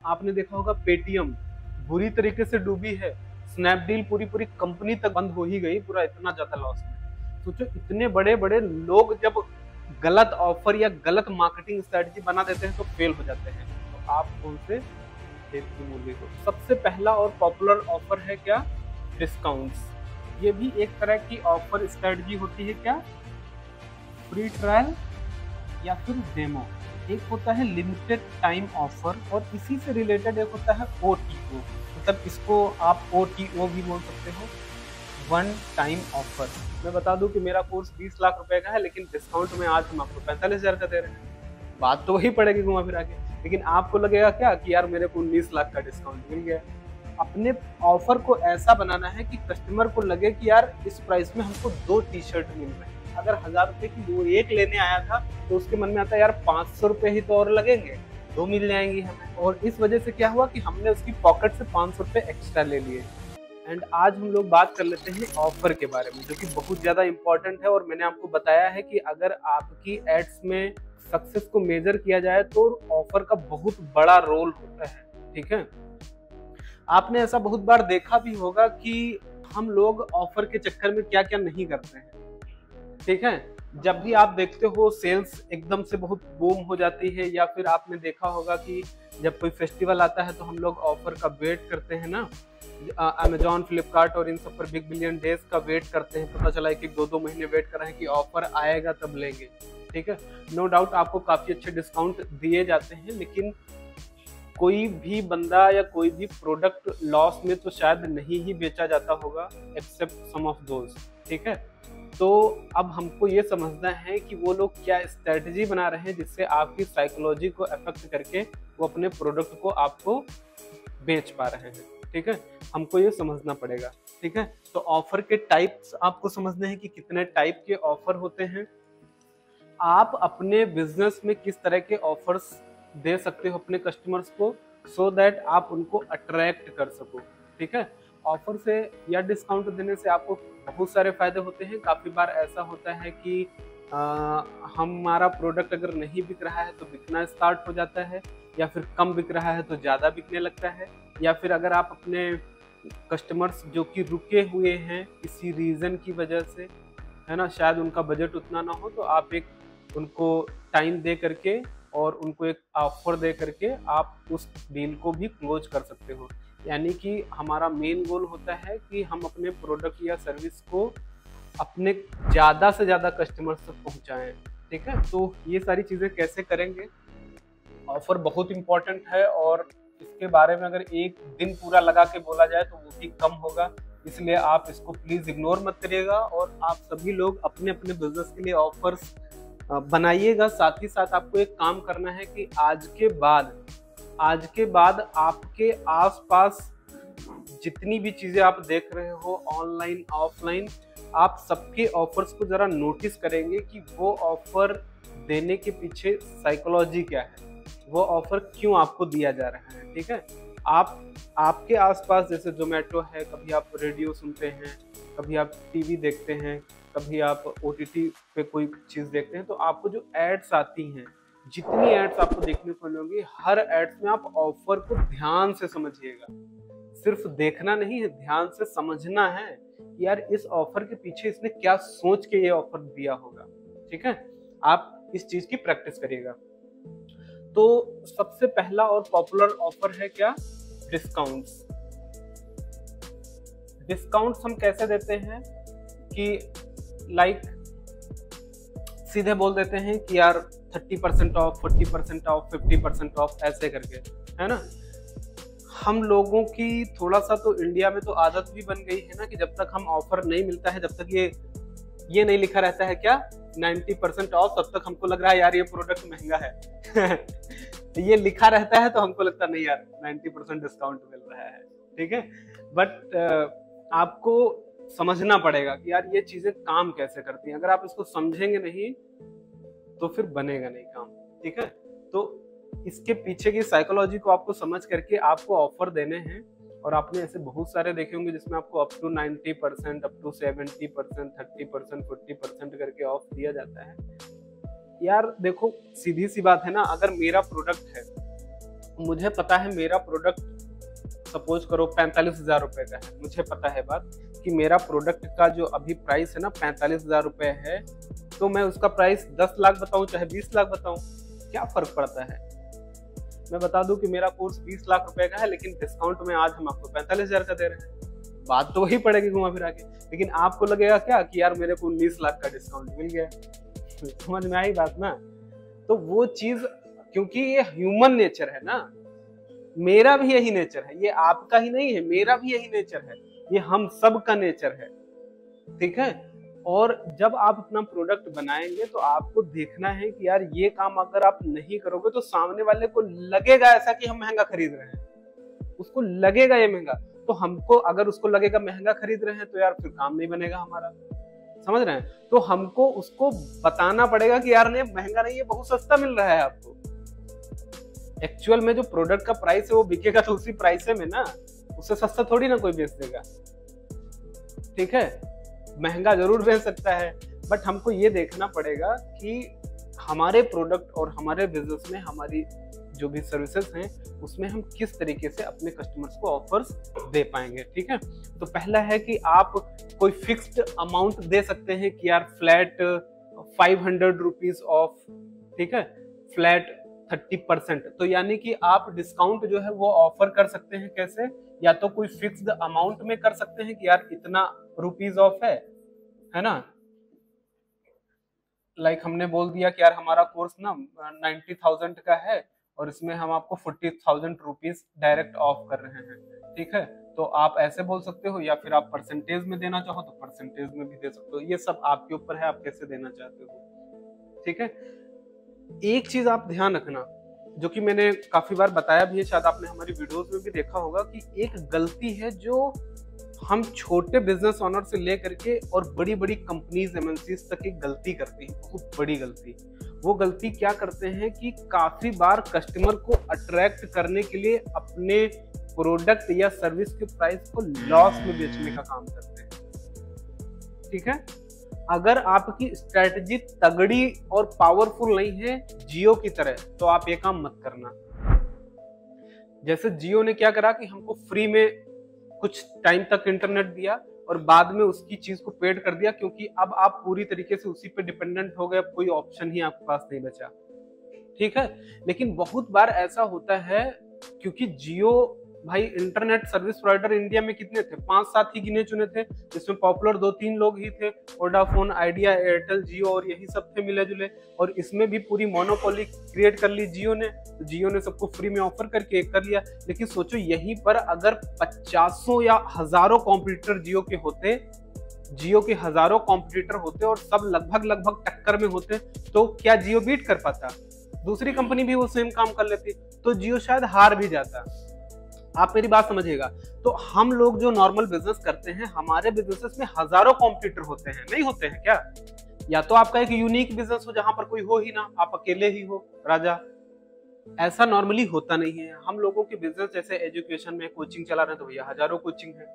आपने देखा होगा पेटीएम बुरी तरीके से डूबी है, स्नैपडील पूरी पूरी कंपनी तक बंद हो ही गई, पूरा इतना ज्यादा लॉस में। सोचो इतने बड़े बड़े लोग जब गलत ऑफर या गलत मार्केटिंग स्ट्रेटजी बना देते हैं तो फेल हो जाते हैं। तो आप कौन से खेत की मूली हो? सबसे पहला और पॉपुलर ऑफर है क्या? डिस्काउंट्स। ये भी एक तरह की ऑफर स्ट्रेटजी होती है। क्या? फ्री ट्रायल या फिर डेमो। एक होता है लिमिटेड टाइम ऑफर और इसी से रिलेटेड एक होता है OTO, मतलब इसको आप OTO भी बोल सकते हो, वन टाइम ऑफर। मैं बता दूं कि मेरा कोर्स 20 लाख रुपए का है, लेकिन डिस्काउंट में आज हम आपको 45,000 का दे रहे हैं। बात तो वही पड़ेगी घुमा फिरा के, लेकिन आपको लगेगा क्या कि यार मेरे को 19 लाख का डिस्काउंट मिल गया। अपने ऑफर को ऐसा बनाना है कि कस्टमर को लगे कि यार इस प्राइस में हमको 2 टी-शर्ट मिल रहे हैं। अगर 1000 रुपए की वो एक लेने आया था तो उसके मन में आता है यार 500 रुपए ही तो और लगेंगे, 2 मिल जाएंगी हमें। और इस वजह से क्या हुआ कि हमने उसकी पॉकेट से 500 रुपए एक्स्ट्रा ले लिए। एंड आज हम लोग बात कर लेते हैं ऑफर के बारे में, जो कि बहुत ज्यादा इंपॉर्टेंट है। और मैंने आपको बताया है कि अगर आपकी एड्स में सक्सेस को मेजर किया जाए तो ऑफर का बहुत बड़ा रोल होता है। ठीक है, आपने ऐसा बहुत बार देखा भी होगा कि हम लोग ऑफर के चक्कर में क्या क्या नहीं करते हैं। ठीक है, जब भी आप देखते हो सेल्स एकदम से बहुत बूम हो जाती है, या फिर आपने देखा होगा कि जब कोई फेस्टिवल आता है तो हम लोग ऑफर का वेट करते हैं ना, अमेजॉन, फ्लिपकार्ट और इन सब पर बिग बिलियन डेज का वेट करते हैं। पता चला है कि 2-2 महीने वेट कर रहे हैं कि ऑफर आएगा तब लेंगे। ठीक है, नो डाउट आपको काफी अच्छे डिस्काउंट दिए जाते हैं, लेकिन कोई भी बंदा या कोई भी प्रोडक्ट लॉस में तो शायद नहीं ही बेचा जाता होगा, एक्सेप्ट सम ऑफ दोज। ठीक है, तो अब हमको ये समझना है कि वो लोग क्या स्ट्रेटजी बना रहे हैं जिससे आपकी साइकोलॉजी को अफेक्ट करके वो अपने प्रोडक्ट को आपको बेच पा रहे हैं। ठीक है, हमको ये समझना पड़ेगा। ठीक है, तो ऑफर के टाइप्स आपको समझने हैं कि कितने टाइप के ऑफर होते हैं। आप अपने बिजनेस में किस तरह के ऑफर्स दे सकते हो अपने कस्टमर्स को, सो दैट आप उनको अट्रैक्ट कर सको। ठीक है, ऑफर से या डिस्काउंट देने से आपको बहुत सारे फायदे होते हैं। काफी बार ऐसा होता है कि हमारा प्रोडक्ट अगर नहीं बिक रहा है तो बिकना स्टार्ट हो जाता है, या फिर कम बिक रहा है तो ज्यादा बिकने लगता है। या फिर अगर आप अपने कस्टमर्स जो कि रुके हुए हैं किसी रीजन की वजह से, है ना, शायद उनका बजट उतना ना हो, तो आप एक उनको टाइम दे करके और उनको एक ऑफर दे करके आप उस डील को भी क्लोज कर सकते हो। यानी कि हमारा मेन गोल होता है कि हम अपने प्रोडक्ट या सर्विस को अपने ज़्यादा से ज़्यादा कस्टमर्स तक पहुंचाएं। ठीक है, तो ये सारी चीज़ें कैसे करेंगे? ऑफर बहुत इंपॉर्टेंट है और इसके बारे में अगर एक दिन पूरा लगा के बोला जाए तो वो भी कम होगा, इसलिए आप इसको प्लीज़ इग्नोर मत करिएगा। और आप सभी लोग अपने अपने बिजनेस के लिए ऑफर्स बनाइएगा। साथ ही साथ आपको एक काम करना है कि आज के बाद आपके आसपास जितनी भी चीजें आप देख रहे हो ऑनलाइन ऑफलाइन, आप सबके ऑफर्स को जरा नोटिस करेंगे कि वो ऑफर देने के पीछे साइकोलॉजी क्या है, वो ऑफर क्यों आपको दिया जा रहा है। ठीक है, आपके आसपास जैसे जोमेटो है, कभी आप रेडियो सुनते हैं, कभी आप टीवी देखते हैं, कभी आप OTT पे कोई चीज़ देखते हैं, तो आपको जो एड्स आती हैं, जितनी एड्स आपको देखने को मिलेंगी, हर एड्स में आप ऑफर को ध्यान से समझिएगा। सिर्फ देखना नहीं है, ध्यान से समझना है कि यार इस ऑफर के पीछे इसने क्या सोच के ये ऑफर दिया होगा। ठीक है, आप इस चीज की प्रैक्टिस करिएगा। तो सबसे पहला और पॉपुलर ऑफर है क्या? डिस्काउंट्स। डिस्काउंट्स हम कैसे देते हैं कि लाइक सीधे बोल देते हैं कि यार 30% ऑफ, 40% ऑफ, 50% ऑफ, ऐसे करके, है ना। हम लोगों की थोड़ा सा तो इंडिया में तो आदत भी बन गई है ना कि जब तक हम ऑफर नहीं मिलता है, जब तक ये नहीं लिखा रहता है क्या 90% ऑफ, तब तक हमको लग रहा है यार ये प्रोडक्ट महंगा है ये लिखा रहता है तो हमको लगता नहीं यार 90% डिस्काउंट मिल रहा है। ठीक है, बट आपको समझना पड़ेगा कि यार ये चीजें काम कैसे करती हैं। अगर आप इसको समझेंगे नहीं तो फिर बनेगा नहीं काम। ठीक है, तो इसके पीछे की साइकोलॉजी को आपको समझ करके आपको ऑफर देने हैं। और आपने ऐसे बहुत सारे देखे होंगे जिसमें आपको अप टू 90%, अप टू 70%, 30%, 40% करके ऑफ दिया जाता है। यार देखो, सीधी सी बात है ना, अगर मेरा प्रोडक्ट है मुझे पता है मेरा प्रोडक्ट सपोज करो 45,000 रुपए का है, मुझे पता है बात कि मेरा प्रोडक्ट का जो अभी प्राइस है ना 45,000 रुपए है, तो मैं उसका प्राइस 10 लाख बताऊं चाहे 20 लाख बताऊं, क्या फर्क पड़ता है। मैं बता दूं कि मेरा कोर्स 20 लाख रुपए का है, लेकिन डिस्काउंट में आज हम आपको 45,000 का दे रहे हैं, बात तो वही पड़ेगी घुमा फिरा के, लेकिन आपको लगेगा क्या कि यार मेरे को 19 लाख का डिस्काउंट मिल गया। समझ में आई बात ना। तो वो चीज, क्योंकि ये ह्यूमन नेचर है ना, मेरा भी यही नेचर है, ये आपका ही नहीं है, मेरा भी यही नेचर है, ये हम सब का नेचर है, ठीक है। और जब आप अपना प्रोडक्ट बनाएंगे तो आपको देखना है कि यार ये काम अगर आप नहीं करोगे तो सामने वाले को लगेगा ऐसा कि हम महंगा खरीद रहे हैं, उसको लगेगा ये महंगा, तो हमको अगर उसको लगेगा महंगा खरीद रहे हैं तो यार फिर काम नहीं बनेगा हमारा, समझ रहे हैं। तो हमको उसको बताना पड़ेगा कि यार नहीं महंगा नहीं है, बहुत सस्ता मिल रहा है आपको। एक्चुअल में जो प्रोडक्ट का प्राइस है वो बिकेगा तो उसी प्राइस में ना, उससे सस्ता थोड़ी ना कोई बेच देगा, ठीक है। महंगा जरूर बेच सकता है, बट हमको ये देखना पड़ेगा कि हमारे प्रोडक्ट और हमारे बिजनेस में हमारी जो भी सर्विसेज हैं उसमें हम किस तरीके से अपने कस्टमर्स को ऑफर्स दे पाएंगे, ठीक है। तो पहला है कि आप कोई फिक्स्ड अमाउंट दे सकते हैं कि यार फ्लैट 500 रुपीज ऑफ, ठीक है, फ्लैट 30%, तो यानी कि आप डिस्काउंट जो है वो ऑफर कर सकते हैं। कैसे? या तो कोई फिक्स्ड अमाउंट में कर सकते हैं कि यार इतना रुपीज ऑफ है ना। लाइक हमने बोल दिया कि यार हमारा कोर्स ना 90,000 का है और इसमें हम आपको 40,000 रुपीज डायरेक्ट ऑफ कर रहे हैं, ठीक है। तो आप ऐसे बोल सकते हो, या फिर आप परसेंटेज में देना चाहो तो परसेंटेज में भी दे सकते हो, ये सब आपके ऊपर है, आप कैसे देना चाहते हो, ठीक है। एक चीज आप ध्यान रखना, जो कि मैंने काफी बार बताया भी है, शायद आपने हमारी वीडियोस में भी देखा होगा, कि एक गलती है जो हम छोटे बिजनेस ऑनर से लेकर के और बड़ी बड़ी कंपनीज एमएनसीज तक एक गलती करते हैं, बहुत बड़ी गलती। वो गलती क्या करते हैं कि काफी बार कस्टमर को अट्रैक्ट करने के लिए अपने प्रोडक्ट या सर्विस के प्राइस को लॉस में बेचने का काम करते हैं, ठीक है। अगर आपकी स्ट्रेटजी तगड़ी और पावरफुल नहीं है जियो की तरह, तो आप ये काम मत करना। जैसे जियो ने क्या करा कि हमको फ्री में कुछ टाइम तक इंटरनेट दिया और बाद में उसकी चीज को पेड कर दिया, क्योंकि अब आप पूरी तरीके से उसी पे डिपेंडेंट हो गए, कोई ऑप्शन ही आपके पास नहीं बचा, ठीक है। लेकिन बहुत बार ऐसा होता है, क्योंकि जियो भाई इंटरनेट सर्विस प्रोवाइडर इंडिया में कितने थे, 5-7 ही गिने चुने थे, जिसमें पॉपुलर 2-3 लोग ही थे, वोडाफोन, आइडिया, एयरटेल, जियो, और यही सब थे मिले जुले। और इसमें भी पूरी मोनोपोली क्रिएट कर ली जियो ने, तो जियो ने सबको फ्री में ऑफर करके कर लिया। लेकिन सोचो यहीं पर अगर 50 या हजारों कॉम्पिटिटर जियो के होते, जियो के हजारों कॉम्पिटिटर होते और सब लगभग टक्कर में होते, तो क्या जियो बीट कर पाता? दूसरी कंपनी भी वो सेम काम कर लेती, तो जियो शायद हार भी जाता। आप मेरी बात समझिएगा। तो हम लोग जो नॉर्मल बिजनेस करते हैं, हमारे बिजनेसेस में हजारों कॉम्पिटिटर होते हैं, नहीं होते हैं क्या? या तो आपका एक यूनिक बिजनेस हो जहां पर कोई हो ही ना, आप अकेले ही हो राजा, ऐसा नॉर्मली होता नहीं है। हम लोगों के बिजनेस जैसे एजुकेशन में कोचिंग चला रहे हैं, तो भैया हजारों कोचिंग है,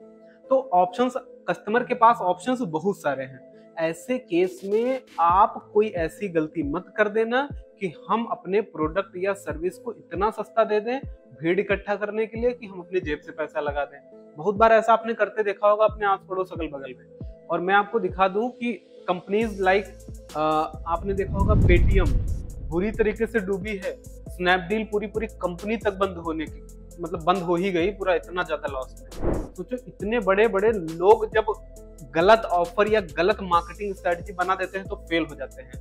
तो ऑप्शंस, कस्टमर के पास ऑप्शंस बहुत सारे हैं। ऐसे केस में आप कोई ऐसी गलती मत कर देना कि हम अपने प्रोडक्ट या सर्विस को इतना सस्ता दे दें भीड़ इकट्ठा करने के लिए कि हम अपनी जेब से पैसा लगा दें। बहुत बार ऐसा आपने करते देखा होगा अपने आस पड़ोस अगल बगल में। और मैं आपको दिखा दूं कि कंपनीज लाइक आपने देखा होगा पेटीएम बुरी तरीके से डूबी है, स्नैपडील पूरी कंपनी तक बंद होने की, मतलब बंद हो ही गई पूरा, इतना ज्यादा लॉस में। सोचो इतने बड़े बड़े लोग जब गलत ऑफर या गलत मार्केटिंग स्ट्रेटजी बना देते हैं तो फेल हो जाते हैं।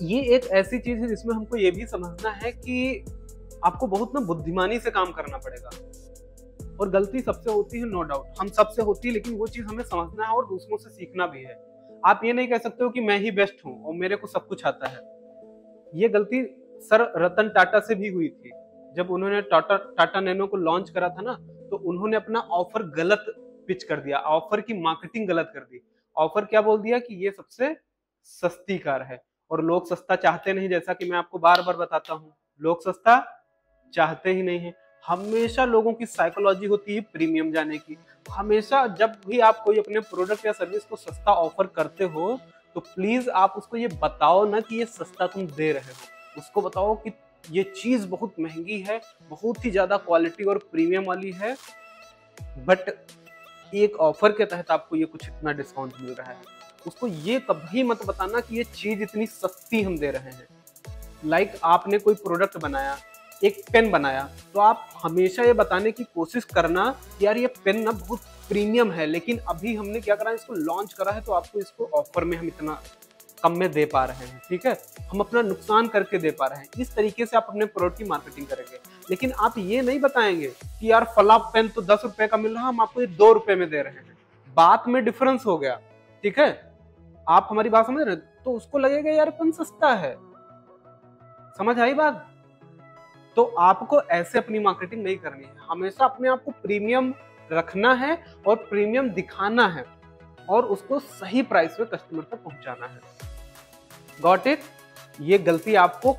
ये एक ऐसी चीज है जिसमें हमको ये भी समझना है कि आपको बहुत ना बुद्धिमानी से काम करना पड़ेगा। और गलती सबसे होती है, नो डाउट हम सबसे होती है, लेकिन वो चीज हमें समझना है और दूसरों से सीखना भी है। आप ये नहीं कह सकते हो कि मैं ही बेस्ट हूं और मेरे को सब कुछ आता है। ये गलती सर रतन टाटा से भी हुई थी। जब उन्होंने टाटा नैनो को लॉन्च करा था ना, तो उन्होंने अपना ऑफर गलत पिच कर दिया, ऑफर की मार्केटिंग गलत कर दी। ऑफर क्या बोल दिया कि ये सबसे सस्ती कार है, और लोग सस्ता चाहते नहीं, जैसा कि मैं आपको बार बार बताता हूँ, लोग सस्ता चाहते ही नहीं है। हमेशा लोगों की साइकोलॉजी होती है प्रीमियम जाने की। हमेशा जब भी आप कोई अपने प्रोडक्ट या सर्विस को सस्ता ऑफर करते हो, तो प्लीज आप उसको ये बताओ ना कि ये सस्ता तुम दे रहे हो, उसको बताओ कि ये चीज बहुत महंगी है, बहुत ही ज्यादा क्वालिटी और प्रीमियम वाली है, बट एक ऑफर के तहत आपको ये कुछ इतना डिस्काउंट मिल रहा है। उसको ये कभी मत बताना कि ये चीज इतनी सस्ती हम दे रहे हैं। लाइक आपने कोई प्रोडक्ट बनाया, एक पेन बनाया, तो आप हमेशा ये बताने की कोशिश करना कि यार ये पेन ना बहुत प्रीमियम है, लेकिन अभी हमने क्या करा, इसको लॉन्च करा है, तो आपको इसको ऑफर में हम इतना कम में दे पा रहे हैं, ठीक है, हम अपना नुकसान करके दे पा रहे हैं। इस तरीके से आप अपने प्रोडक्ट की मार्केटिंग करेंगे। लेकिन आप ये नहीं बताएंगे कि यार फला पेन तो 10 रुपए का मिल रहा है, हम आपको ये 2 रुपए में दे रहे हैं। बात में डिफरेंस हो गया, ठीक है, आप हमारी बात समझ रहे हैं? तो उसको लगेगा यार पेन सस्ता है। समझ आई बात? तो आपको ऐसे अपनी मार्केटिंग नहीं करनी है, हमेशा अपने आप को प्रीमियम रखना है और प्रीमियम दिखाना है और उसको सही प्राइस पे कस्टमर तक पहुंचाना है। Got it? ये गलती आपको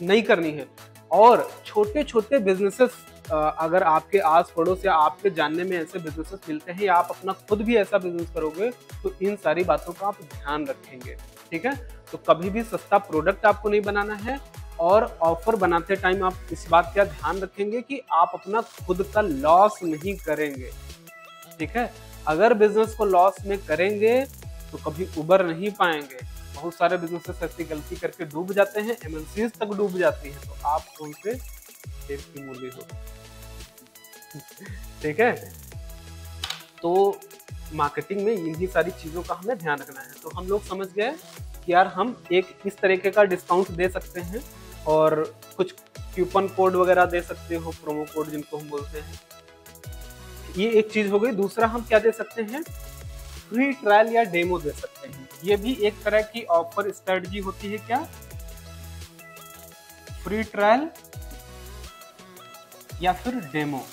नहीं करनी है। और छोटे छोटे बिजनेसेस, अगर आपके आस पड़ोस या आपके जानने में ऐसे बिजनेसेस मिलते हैं या आप अपना खुद भी ऐसा बिजनेस करोगे, तो इन सारी बातों का आप ध्यान रखेंगे, ठीक है। तो कभी भी सस्ता प्रोडक्ट आपको नहीं बनाना है, और ऑफर बनाते टाइम आप इस बात का ध्यान रखेंगे कि आप अपना खुद का लॉस नहीं करेंगे, ठीक है। अगर बिजनेस को लॉस में करेंगे तो कभी उबर नहीं पाएंगे। बहुत सारे बिजनेसेस ऐसी गलती करके डूब जाते हैं, एमएनसीज तक डूब जाती हैं, तो आप कौन से शेर की मूली हो, ठीक है। तो मार्केटिंग में इन्हीं सारी चीजों का हमें ध्यान रखना है। तो हम लोग समझ गए कि यार हम एक इस तरीके का डिस्काउंट दे सकते हैं और कुछ कूपन कोड वगैरह दे सकते हो, प्रोमो कोड जिनको हम बोलते हैं। ये एक चीज हो गई। दूसरा हम क्या दे सकते हैं, फ्री ट्रायल या डेमो दे सकते हैं। ये भी एक तरह की ऑफर स्ट्रेटजी होती है। क्या? फ्री ट्रायल या फिर डेमो।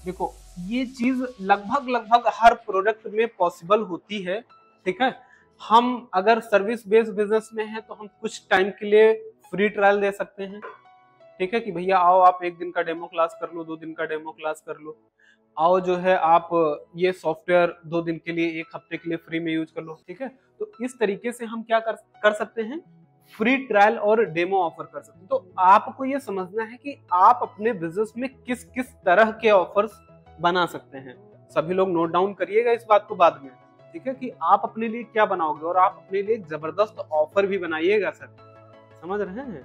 देखो ये चीज लगभग हर प्रोडक्ट में पॉसिबल होती है, ठीक है। हम अगर सर्विस बेस्ड बिजनेस में हैं तो हम कुछ टाइम के लिए फ्री ट्रायल दे सकते हैं, ठीक है, कि भैया आओ आप 1 दिन का डेमो क्लास कर लो, 2 दिन का डेमो क्लास कर लो, आओ जो है आप ये सॉफ्टवेयर 2 दिन के लिए, 1 हफ्ते के लिए फ्री में यूज कर लो, ठीक है। तो इस तरीके से हम क्या कर सकते हैं, फ्री ट्रायल और डेमो ऑफर कर सकते हैं। तो आपको ये समझना है कि आप अपने बिजनेस में किस किस तरह के ऑफर्स बना सकते हैं। सभी लोग नोट डाउन करिएगा इस बात को बाद में, ठीक है, कि आप अपने लिए क्या बनाओगे और आप अपने लिए एक जबरदस्त ऑफर भी बनाइएगा सर। समझ रहे हैं?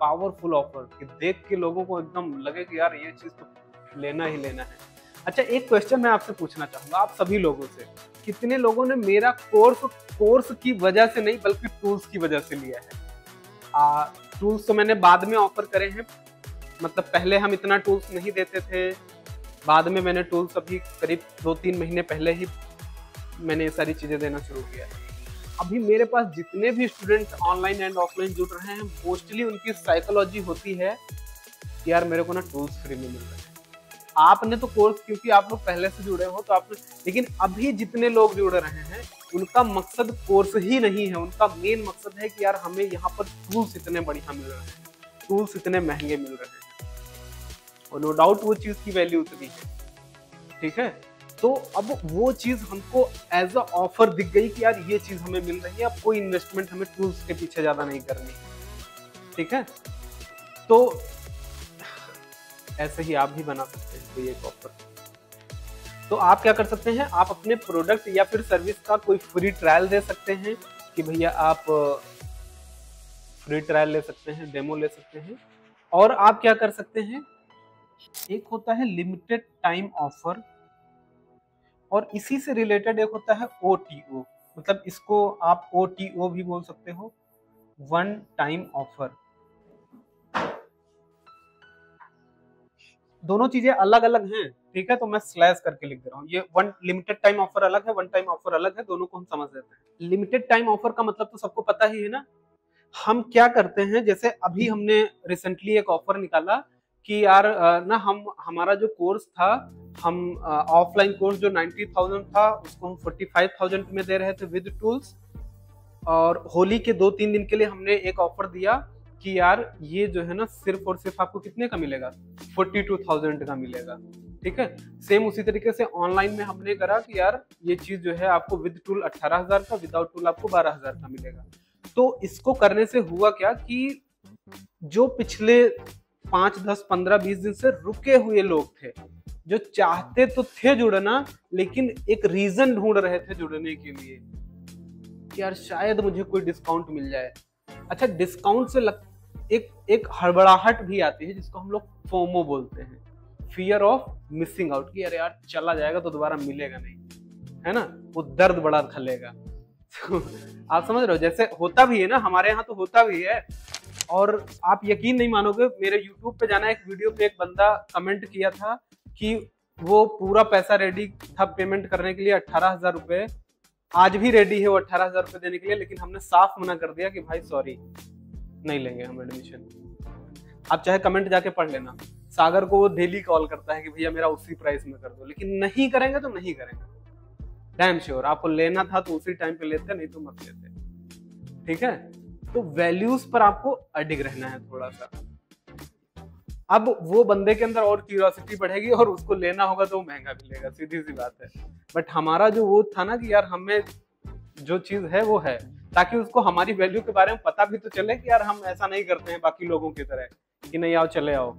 पावरफुल ऑफर कि देख के लोगों को एकदम लगे कि यार ये चीज तो लेना ही लेना है। अच्छा, एक क्वेश्चन मैं आपसे पूछना चाहूंगा, आप सभी लोगों से, कितने लोगों ने मेरा कोर्स की वजह से नहीं बल्कि टूल्स की वजह से लिया है? टूल्स तो मैंने बाद में ऑफर करे हैं, मतलब पहले हम इतना टूल्स नहीं देते थे, बाद में मैंने टूल्स अभी करीब 2-3 महीने पहले ही मैंने ये सारी चीजें देना शुरू किया। अभी मेरे पास जितने भी स्टूडेंट ऑनलाइन एंड ऑफलाइन जुड़ रहे हैं, मोस्टली उनकी साइकोलॉजी होती है कि यार मेरे को ना टूल्स फ्री में मिल रहे हैं। आपने तो कोर्स, क्योंकि आप लोग पहले से जुड़े हो तो आपने, लेकिन अभी जितने लोग जुड़ रहे हैं उनका मकसद कोर्स ही नहीं है, उनका मेन मकसद है कि यार हमें यहाँ पर टूल्स इतने बढ़िया मिल रहे हैं, टूल्स इतने महंगे मिल रहे हैं, और नो डाउट वो चीज की वैल्यू उतनी है, ठीक है। तो अब वो चीज हमको एज अ ऑफर दिख गई कि यार ये चीज हमें मिल रही है, अब कोई इन्वेस्टमेंट हमें टूल्स के पीछे ज्यादा नहीं करनी, ठीक है। तो ऐसे ही आप भी बना सकते हैं कोई एक ऑफर। तो आप क्या कर सकते हैं, आप अपने प्रोडक्ट या फिर सर्विस का कोई फ्री ट्रायल दे सकते हैं कि भैया आप फ्री ट्रायल ले सकते हैं, डेमो ले सकते हैं। और आप क्या कर सकते हैं, एक होता है लिमिटेड टाइम ऑफर, और इसी से रिलेटेड एक होता है OTO, मतलब इसको आप OTO भी बोल सकते हो, वन टाइम ऑफर। दोनों चीजें अलग अलग हैं, ठीक है, तो मैं स्लैश करके लिख दे रहा हूँ। ये वन लिमिटेड टाइम ऑफर अलग है, वन टाइम ऑफर अलग है, दोनों को हम समझ लेते हैं। लिमिटेड टाइम ऑफर का मतलब तो सबको पता ही है ना। हम क्या करते हैं, जैसे अभी हमने रिसेंटली एक ऑफर निकाला कि यार ना हमारा जो कोर्स था, हम ऑफलाइन कोर्स जो 90,000 था उसको हम 45,000 में दे रहे थे विद टूल्स, और होली के 2-3 दिन के लिए हमने एक ऑफर दिया कि यार ये जो है ना सिर्फ और सिर्फ आपको कितने का मिलेगा, 42,000 का मिलेगा, ठीक है। सेम उसी तरीके से ऑनलाइन में हमने करा कि यार ये चीज जो है आपको विद टूल 18,000 का, विदाउट टूल आपको 12,000 का मिलेगा। तो इसको करने से हुआ क्या कि जो पिछले 5, 10, 15, 20 दिन से रुके हुए लोग थे, जो चाहते तो थे जुड़ना, लेकिन एक रीजन ढूंढ रहे थे जुड़ने के लिए कि यार शायद मुझे कोई डिस्काउंट मिल जाए। अच्छा, डिस्काउंट से एक हड़बड़ाहट भी आती है जिसको हम लोग फोमो बोलते हैं, फियर ऑफ मिसिंग आउट, कि यार चला जाएगा तो दोबारा मिलेगा नहीं, है ना, वो दर्द बड़ा खलेगा। आप समझ रहे हो, जैसे होता भी है ना, हमारे यहाँ तो होता भी है। और आप यकीन नहीं मानोगे, मेरे YouTube पे जाना, एक वीडियो पे एक बंदा कमेंट किया था कि वो पूरा पैसा रेडी था पेमेंट करने के लिए, 18,000 रुपए, आज भी रेडी है वो 18,000 रुपए देने के लिए, लेकिन हमने साफ मना कर दिया कि भाई सॉरी, नहीं लेंगे हम एडमिशन। आप चाहे कमेंट जाके पढ़ लेना, सागर को वो डेली कॉल करता है कि भैया मेरा उसी प्राइस में कर दो, लेकिन नहीं करेंगे तो नहीं करेंगे, डैम श्योर। आपको लेना था तो उसी टाइम पे लेते, नहीं तो मत लेते, ठीक है। तो वैल्यूज पर आपको अडिग रहना है थोड़ा सा। अब वो बंदे के अंदर और क्यूरियोसिटी बढ़ेगी और उसको लेना होगा तो महंगा मिलेगा, सीधी सी बात है। बट हमारा जो वो था ना कि यार हमें जो चीज है वो है, ताकि उसको हमारी वैल्यू के बारे में पता भी तो चले कि यार हम ऐसा नहीं करते हैं बाकी लोगों की तरह कि नहीं आओ चले आओ,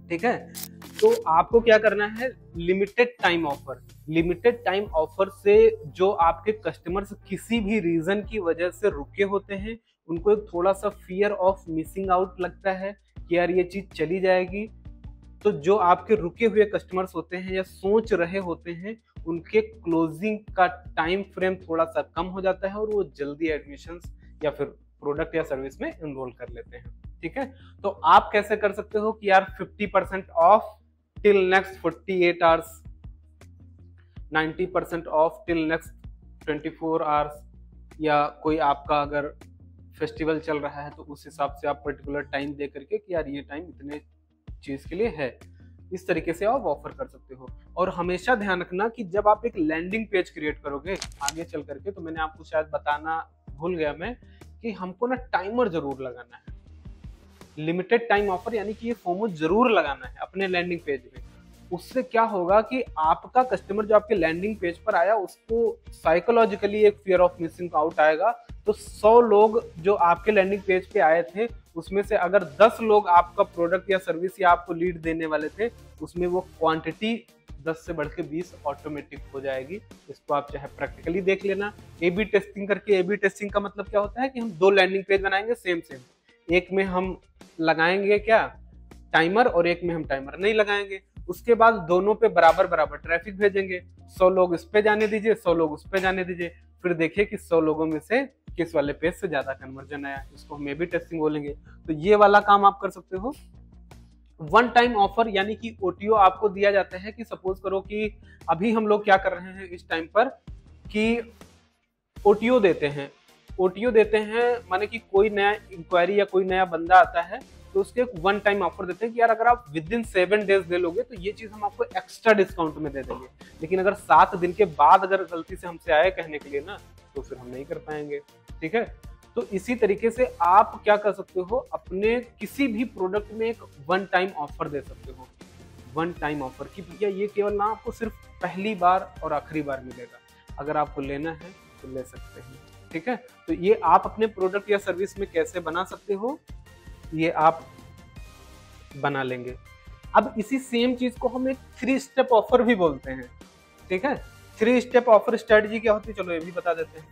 ठीक है। तो आपको क्या करना है, limited time offer. Limited time offer से जो आपके कस्टमर्स किसी भी रीजन की वजह से रुके होते हैं, उनको एक थोड़ा सा फियर ऑफ मिसिंग आउट लगता है कि यार ये चीज चली जाएगी, तो जो आपके रुके हुए कस्टमर्स होते हैं या सोच रहे होते हैं, उनके क्लोजिंग का टाइम फ्रेम थोड़ा सा कम हो जाता है और वो जल्दी एडमिशंस या फिर प्रोडक्ट या सर्विस में इनरोल कर लेते हैं, ठीक है। तो आप कैसे कर सकते हो कि यार 50% of till next 48 hours, 90% of till next 24 hours, या कोई आपका अगर फेस्टिवल चल रहा है तो उस हिसाब से आप पर्टिकुलर टाइम दे करके कि यार ये टाइम इतने चीज के लिए है, इस तरीके से आप ऑफर कर सकते हो। और हमेशा ध्यान रखना कि जब आप एक लैंडिंग पेज क्रिएट करोगे आगे चल करके, तो मैंने आपको शायद बताना भूल गया मैं कि हमको ना टाइमर जरूर लगाना है, लिमिटेड टाइम ऑफर, यानी कि ये फोमो जरूर लगाना है अपने लैंडिंग पेज में। उससे क्या होगा कि आपका कस्टमर जो आपके लैंडिंग पेज पर आया, उसको साइकोलॉजिकली एक फियर ऑफ मिसिंग आउट आएगा। तो 100 लोग जो आपके लैंडिंग पेज पे आए थे, उसमें से अगर 10 लोग आपका प्रोडक्ट या सर्विस या आपको लीड देने वाले थे, उसमें वो क्वांटिटी 10 से बढ़ के 20 ऑटोमेटिक हो जाएगी। इसको आप चाहे प्रैक्टिकली देख लेना, ए-बी टेस्टिंग करके। ए-बी टेस्टिंग का मतलब क्या होता है कि हम 2 लैंडिंग पेज बनाएंगे सेम, एक में हम लगाएंगे क्या टाइमर और एक में हम टाइमर नहीं लगाएंगे। उसके बाद दोनों पे बराबर बराबर ट्रैफिक भेजेंगे, 100 लोग इस पे जाने दीजिए, 100 लोग उस पे जाने दीजिए, फिर देखिए कि 100 लोगों में से किस वाले पेज से ज्यादा कन्वर्जन आया। इसको हम ए-बी टेस्टिंग बोलेंगे। तो ये वाला काम आप कर सकते हो। वन टाइम ऑफर यानी कि ओटीओ आपको दिया जाता है कि सपोज करो कि अभी हम लोग क्या कर रहे हैं इस टाइम पर कि ओटीओ देते हैं। ओटीओ देते हैं माने कि कोई नया इंक्वायरी या कोई नया बंदा आता है तो उसके एक वन टाइम ऑफर देते हैं कि यार अगर आप विद इन 7 डेज दे लोगे तो ये चीज हम आपको एक्स्ट्रा डिस्काउंट में दे देंगे। लेकिन अगर 7 दिन के बाद अगर गलती से हमसे आए कहने के लिए ना, तो फिर हम नहीं कर पाएंगे, ठीक है। तो इसी तरीके से आप क्या कर सकते हो, अपने किसी भी प्रोडक्ट में एक वन टाइम ऑफर दे सकते हो। वन टाइम ऑफर कि भैया ये केवल ना आपको सिर्फ पहली बार और आखिरी बार मिलेगा, अगर आपको लेना है तो ले सकते हैं, ठीक है। तो ये आप अपने प्रोडक्ट या सर्विस में कैसे बना सकते हो, ये आप बना लेंगे। अब इसी सेम चीज को हम एक 3 स्टेप ऑफर भी बोलते हैं, ठीक है। 3 स्टेप ऑफर स्ट्रेटजी क्या होती है, चलो ये भी बता देते हैं।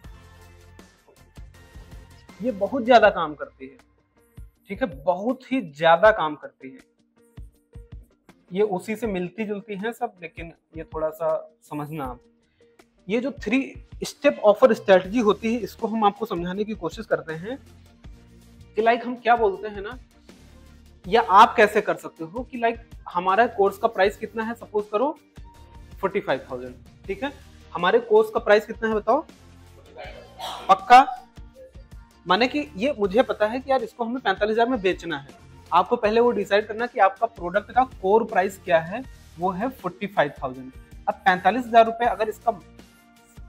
ये बहुत ज्यादा काम करती है, ठीक है, बहुत ही ज्यादा काम करती है। ये उसी से मिलती जुलती हैं सब, लेकिन ये थोड़ा सा समझना आप। ये जो 3 स्टेप ऑफर स्ट्रेटजी होती है, इसको हम आपको समझाने की कोशिश करते हैं कि लाइक हम क्या बोलते हैं ना, या आप कैसे कर सकते हो कि लाइक हमारा कोर्स का प्राइस कितना है, सपोज करो 45,000, ठीक है। हमारे कोर्स का प्राइस कितना है बताओ, पक्का? माने कि ये मुझे पता है कि यार इसको हमें 45,000 में बेचना है। आपको पहले वो डिसाइड करना कि आपका प्रोडक्ट का कोर प्राइस क्या है, वो है 45,000। अब 45,000 रुपए अगर इसका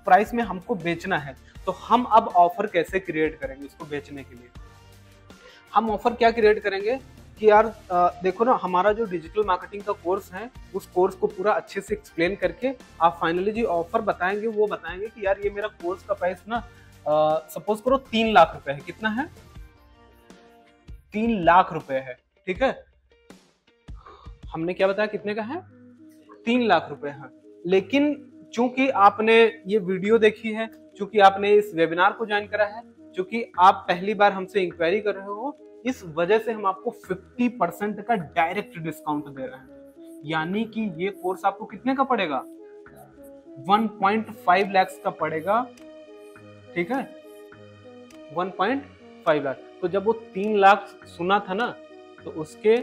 प्राइस में हमको बेचना है, तो हम अब ऑफर कैसे क्रिएट करेंगे इसको बेचने के लिए। हम ऑफर क्या क्रिएट करेंगे कि यार देखो ना, हमारा जो डिजिटल मार्केटिंग का कोर्स है, उस कोर्स को पूरा अच्छे से एक्सप्लेन करके आप फाइनली जो ऑफर बताएंगे वो बताएंगे कि यार ये मेरा कोर्स का प्राइस ना सपोज करो 3 लाख रुपए है। कितना है? 3 लाख रुपए है। ठीक है, हमने क्या बताया कितने का है, 3 लाख रुपए है। लेकिन चूंकि आपने ये वीडियो देखी है, चूंकि आपने इस वेबिनार को ज्वाइन करा है, चूंकि आप पहली बार हमसे इंक्वायरी कर रहे हो, इस वजह से हम आपको 50% का डायरेक्ट डिस्काउंट दे रहे हैं। यानी कि ये कोर्स आपको कितने का पड़ेगा, 1.5 लाख का पड़ेगा। ठीक है, 1.5 लाख। तो जब वो 3 लाख सुना था ना, तो उसके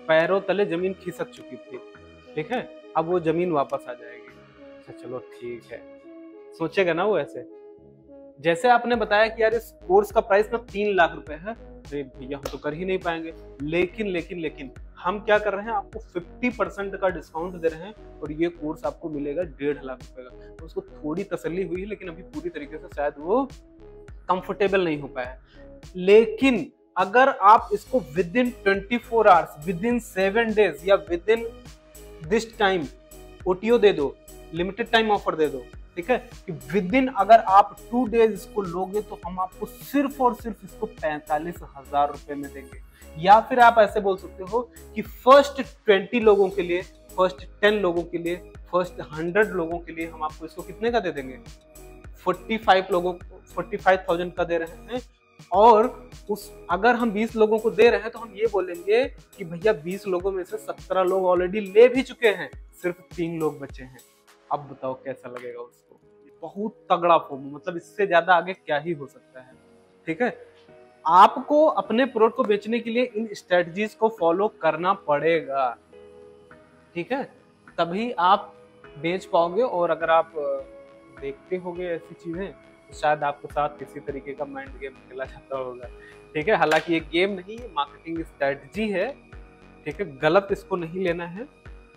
पैरों तले जमीन खिसक चुकी थी। ठीक है, अब वो जमीन वापस आ जाएगी। अच्छा चलो ठीक है, सोचेगा ना वो ऐसे। जैसे आपने बताया कि यार इस कोर्स का प्राइस ना 3 लाख रुपए है, अरे भैया हम तो कर ही नहीं पाएंगे। लेकिन हम क्या कर रहे हैं, आपको 50% का डिस्काउंट दे रहे हैं और ये कोर्स आपको मिलेगा 1.5 लाख रुपए का। तो उसको थोड़ी तसल्ली हुई है, लेकिन अभी पूरी तरीके से शायद वो कंफर्टेबल नहीं हो पाया। लेकिन अगर आप इसको with in 24 hours, with in 7 days या विद इन दिस टाइम ओटीओ दे दो, लिमिटेड टाइम ऑफर दे दो। ठीक है, कि विद इन अगर आप 2 डेज इसको लोगे तो हम आपको सिर्फ और सिर्फ इसको 45,000 रुपए में देंगे। या फिर आप ऐसे बोल सकते हो कि फर्स्ट 20 लोगों के लिए, फर्स्ट 10 लोगों के लिए, फर्स्ट 100 लोगों के लिए हम आपको इसको कितने का दे देंगे, 45,000 का दे रहे हैं। और उस अगर हम 20 लोगों को दे रहे हैं तो हम ये बोलेंगे कि भैया 20 लोगों में से 17 लोग ऑलरेडी ले भी चुके हैं, सिर्फ 3 लोग बचे हैं। अब बताओ कैसा लगेगा उसको। बहुत तगड़ा फोमो, मतलब इससे ज्यादा आगे क्या ही हो सकता है। ठीक है, आपको अपने प्रोडक्ट को बेचने के लिए इन स्ट्रेटजीज को फॉलो करना पड़ेगा। ठीक है, तभी आप बेच पाओगे। और अगर आप देखते होगे ऐसी चीजें तो शायद आपके साथ किसी तरीके का माइंड गेम खेला जाता होगा। ठीक है, हालांकि ये गेम नहीं, मार्केटिंग स्ट्रेटजी है। ठीक है, गलत इसको नहीं लेना है,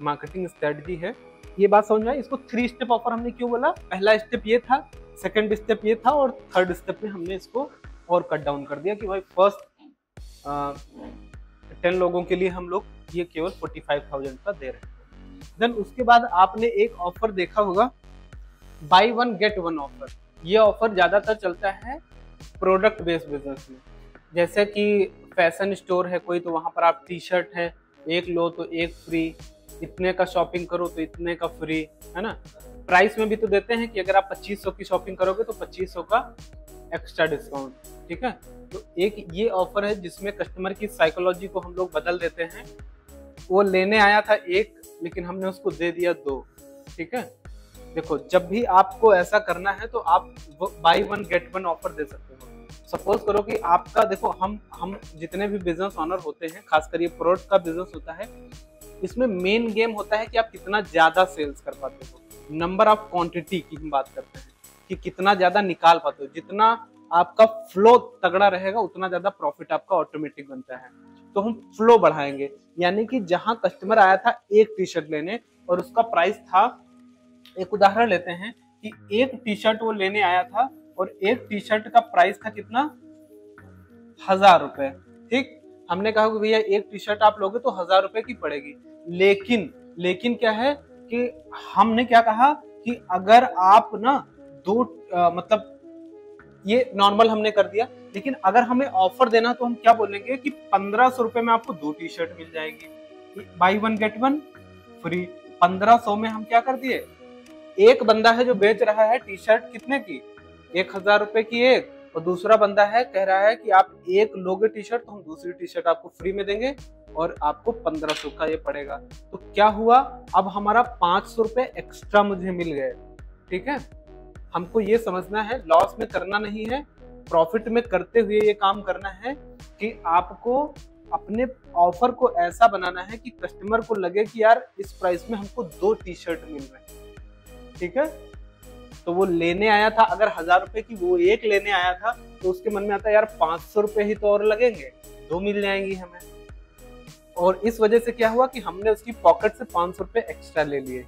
मार्केटिंग स्ट्रेटजी है। ये बात समझ में आई। इसको 3 स्टेप ऑफर हमने क्यों बोला, पहला स्टेप ये था, सेकंड स्टेप ये था, और थर्ड स्टेप में हमने इसको और कट डाउन कर दिया कि भाई फर्स्ट 10 लोगों के लिए हम लोग ये केवल 45,000 का दे रहे हैं। देन उसके बाद आपने एक ऑफर देखा होगा, बाय 1 गेट 1 ऑफर। ये ऑफर ज्यादातर चलता है प्रोडक्ट बेस्ड बिजनेस में। जैसे कि फैशन स्टोर है कोई, तो वहां पर आप टी शर्ट है, एक लो तो एक फ्री, इतने का शॉपिंग करो तो इतने का फ्री, है ना। प्राइस में भी तो देते हैं कि अगर आप 2500 की शॉपिंग करोगे तो 2500 का एक्स्ट्रा डिस्काउंट। ठीक है, तो एक ये ऑफर है जिसमें कस्टमर की साइकोलॉजी को हम लोग बदल देते हैं। वो लेने आया था 1, लेकिन हमने उसको दे दिया 2। ठीक है, देखो जब भी आपको ऐसा करना है तो आप बाय 1 गेट 1 ऑफर दे सकते हो। सपोज करो कि आपका, देखो हम जितने भी बिजनेस ऑनर होते हैं, खासकर ये प्रोडक्ट का बिजनेस होता है, इसमें मेन गेम होता है कि आप कितना ज्यादा सेल्स कर पाते हो। नंबर ऑफ क्वांटिटी की हम बात करते हैं कि कितना ज्यादा निकाल पाते हो। जितना आपका फ्लो तगड़ा रहेगा उतना ज्यादा प्रॉफिट आपका ऑटोमेटिक बनता है। तो हम फ्लो बढ़ाएंगे, यानी कि जहां कस्टमर आया था एक टी शर्ट लेने और उसका प्राइस था, एक उदाहरण लेते हैं कि एक टी शर्ट वो लेने आया था और एक टी शर्ट का प्राइस था कितना, 1000 रुपए। ठीक, हमने कहा कि भैया एक टी शर्ट आप लोगे तो 1000 रुपए की पड़ेगी। लेकिन क्या है कि हमने क्या कहा कि अगर आप ना मतलब ये नॉर्मल हमने कर दिया, लेकिन अगर हमें ऑफर देना तो हम क्या बोलेंगे कि 1500 रुपए में आपको 2 टी शर्ट मिल जाएगी, बाय 1 गेट 1 फ्री। 1500 में हम क्या कर दिए, एक बंदा है जो बेच रहा है टी शर्ट कितने की, 1000 रुपए की एक, और दूसरा बंदा है कह रहा है कि आप एक लोगे टी शर्ट तो हम दूसरी टी शर्ट आपको फ्री में देंगे और आपको 1500 का ये पड़ेगा। तो क्या हुआ, अब हमारा 500 रुपए एक्स्ट्रा मुझे मिल गए। ठीक है, हमको ये समझना है, लॉस में करना नहीं है, प्रॉफिट में करते हुए ये काम करना है कि आपको अपने ऑफर को ऐसा बनाना है कि कस्टमर को लगे कि यार इस प्राइस में हमको 2 टी शर्ट मिल रहे हैं। ठीक है, तो वो लेने आया था अगर 1000 रुपए की, वो एक लेने आया था तो उसके मन में आता है यार 500 रुपए ही तो और लगेंगे, 2 मिल जाएंगी हमें। और इस वजह से क्या हुआ कि हमने उसकी पॉकेट से 500 रुपए एक्स्ट्रा ले लिए।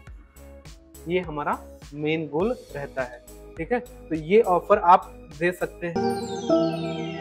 ये हमारा मेन गोल रहता है। ठीक है, तो ये ऑफर आप दे सकते हैं।